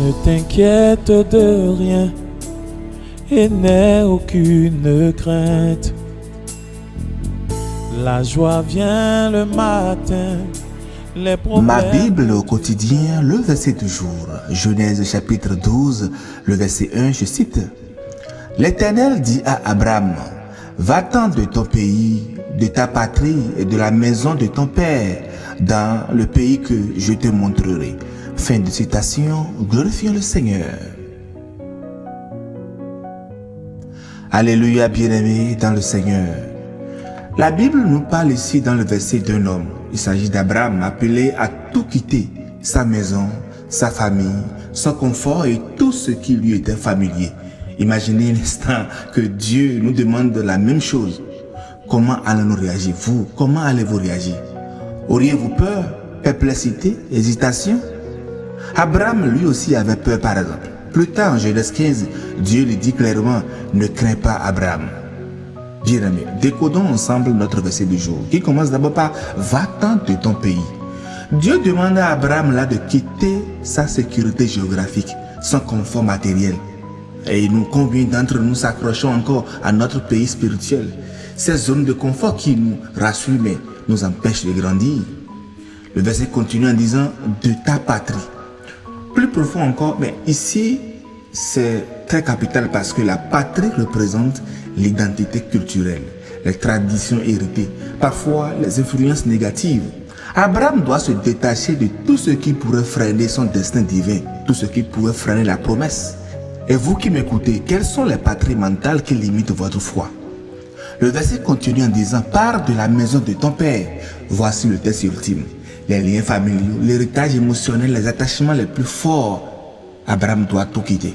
Ne t'inquiète de rien et n'aie aucune crainte. La joie vient le matin. Les problèmes... Ma Bible au quotidien, le verset du jour. Genèse chapitre 12, le verset 1, je cite. L'Éternel dit à Abraham, va-t'en de ton pays, de ta patrie et de la maison de ton père, dans le pays que je te montrerai. Fin de citation, glorifions le Seigneur. Alléluia, bien-aimés dans le Seigneur. La Bible nous parle ici dans le verset d'un homme. Il s'agit d'Abraham appelé à tout quitter, sa maison, sa famille, son confort et tout ce qui lui était familier. Imaginez l'instant que Dieu nous demande la même chose. Comment allons-nous réagir? Vous, comment allez-vous réagir? Auriez-vous peur, perplexité, hésitation? Abraham lui aussi avait peur par exemple. Plus tard en Genèse 15, Dieu lui dit clairement, ne crains pas Abraham. Bien-aimés, décodons ensemble notre verset du jour, qui commence d'abord par « Va-t'en de ton pays ». Dieu demande à Abraham là de quitter sa sécurité géographique, son confort matériel. Et nous, combien d'entre nous s'accrochons encore à notre pays spirituel? Ces zones de confort qui nous rassurent mais nous empêchent de grandir. Le verset continue en disant « de ta patrie ». Plus profond encore, mais ici, c'est très capital parce que la patrie représente l'identité culturelle, les traditions héritées, parfois les influences négatives. Abraham doit se détacher de tout ce qui pourrait freiner son destin divin, tout ce qui pourrait freiner la promesse. Et vous qui m'écoutez, quelles sont les patries mentales qui limitent votre foi? Le verset continue en disant « Pars de la maison de ton père ». Voici le texte ultime. Les liens familiaux, l'héritage émotionnel, les attachements les plus forts. Abraham doit tout quitter.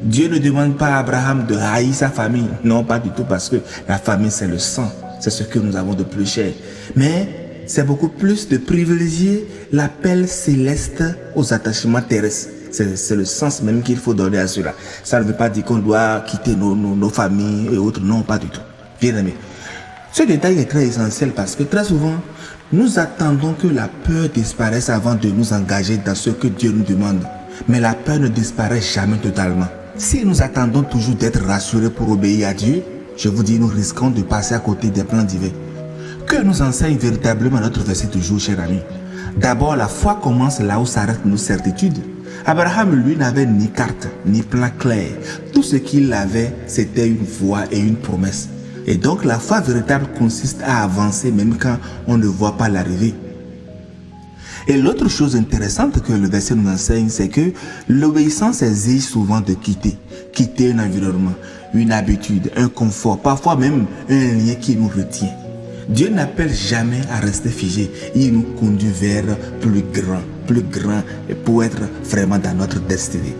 Dieu ne demande pas à Abraham de haïr sa famille. Non, pas du tout, parce que la famille, c'est le sang. C'est ce que nous avons de plus cher. Mais c'est beaucoup plus de privilégier l'appel céleste aux attachements terrestres. C'est le sens même qu'il faut donner à cela. Ça ne veut pas dire qu'on doit quitter nos familles et autres. Non, pas du tout. Bien aimé. Ce détail est très essentiel parce que très souvent, nous attendons que la peur disparaisse avant de nous engager dans ce que Dieu nous demande. Mais la peur ne disparaît jamais totalement. Si nous attendons toujours d'être rassurés pour obéir à Dieu, je vous dis, nous risquons de passer à côté des plans divins. Que nous enseigne véritablement notre verset du jour, chers amis? D'abord, la foi commence là où s'arrêtent nos certitudes. Abraham, lui, n'avait ni carte, ni plan clair. Tout ce qu'il avait, c'était une voie et une promesse. Et donc, la foi véritable consiste à avancer même quand on ne voit pas l'arrivée. Et l'autre chose intéressante que le verset nous enseigne, c'est que l'obéissance exige souvent de quitter un environnement, une habitude, un confort, parfois même un lien qui nous retient. Dieu n'appelle jamais à rester figé, il nous conduit vers plus grand, pour être vraiment dans notre destinée.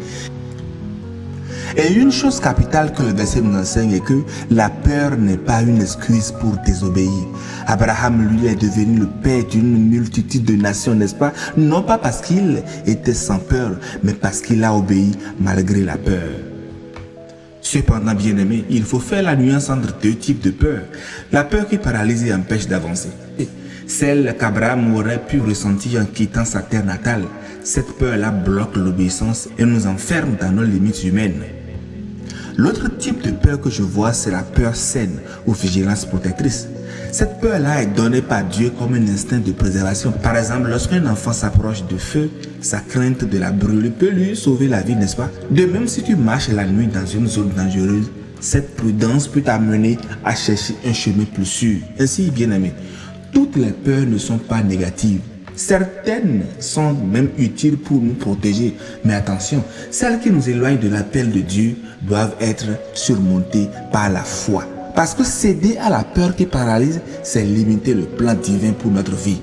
Et une chose capitale que le verset nous enseigne est que la peur n'est pas une excuse pour désobéir. Abraham, lui, est devenu le père d'une multitude de nations, n'est-ce pas? Non pas parce qu'il était sans peur, mais parce qu'il a obéi malgré la peur. Cependant, bien-aimé, il faut faire la nuance entre deux types de peur. La peur qui paralyse et empêche d'avancer. Celle qu'Abraham aurait pu ressentir en quittant sa terre natale. Cette peur-là bloque l'obéissance et nous enferme dans nos limites humaines. L'autre type de peur que je vois, c'est la peur saine ou vigilance protectrice. Cette peur-là est donnée par Dieu comme un instinct de préservation. Par exemple, lorsqu'un enfant s'approche de feu, sa crainte de la brûler peut lui sauver la vie, n'est-ce pas? De même, si tu marches la nuit dans une zone dangereuse, cette prudence peut t'amener à chercher un chemin plus sûr. Ainsi, bien-aimé, toutes les peurs ne sont pas négatives. Certaines sont même utiles pour nous protéger. Mais attention, celles qui nous éloignent de l'appel de Dieu doivent être surmontées par la foi. Parce que céder à la peur qui paralyse, c'est limiter le plan divin pour notre vie.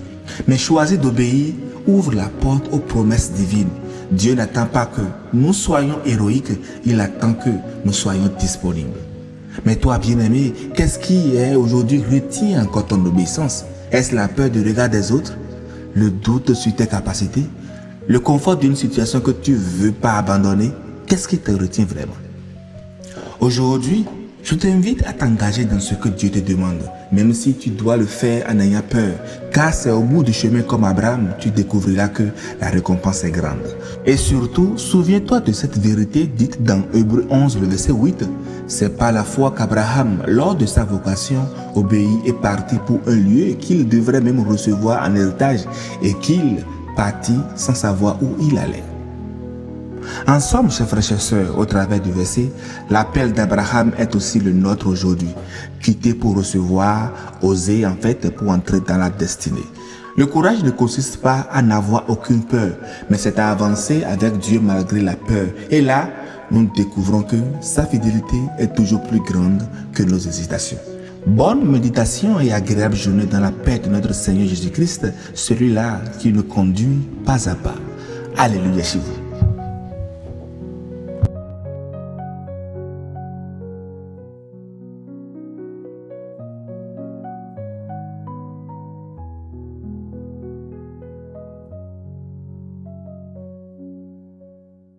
Mais choisir d'obéir ouvre la porte aux promesses divines. Dieu n'attend pas que nous soyons héroïques, il attend que nous soyons disponibles. Mais toi, bien-aimé, qu'est-ce qui est aujourd'hui retient encore ton obéissance? Est-ce la peur du regard des autres? Le doute sur tes capacités? Le confort d'une situation que tu ne veux pas abandonner? Qu'est-ce qui te retient vraiment? Aujourd'hui, Je t'invite à t'engager dans ce que Dieu te demande, même si tu dois le faire en ayant peur, car c'est au bout du chemin comme Abraham, tu découvriras que la récompense est grande. Et surtout, souviens-toi de cette vérité dite dans Hébreux 11, le verset 8. C'est par la foi qu'Abraham, lors de sa vocation, obéit et partit pour un lieu qu'il devrait même recevoir en héritage et qu'il partit sans savoir où il allait. En somme, chers frères et sœurs, au travers du verset, l'appel d'Abraham est aussi le nôtre aujourd'hui. Quitter pour recevoir, oser en fait pour entrer dans la destinée. Le courage ne consiste pas à n'avoir aucune peur, mais c'est à avancer avec Dieu malgré la peur. Et là, nous découvrons que sa fidélité est toujours plus grande que nos hésitations. Bonne méditation et agréable journée dans la paix de notre Seigneur Jésus-Christ, celui-là qui nous conduit pas à pas. Alléluia chez vous.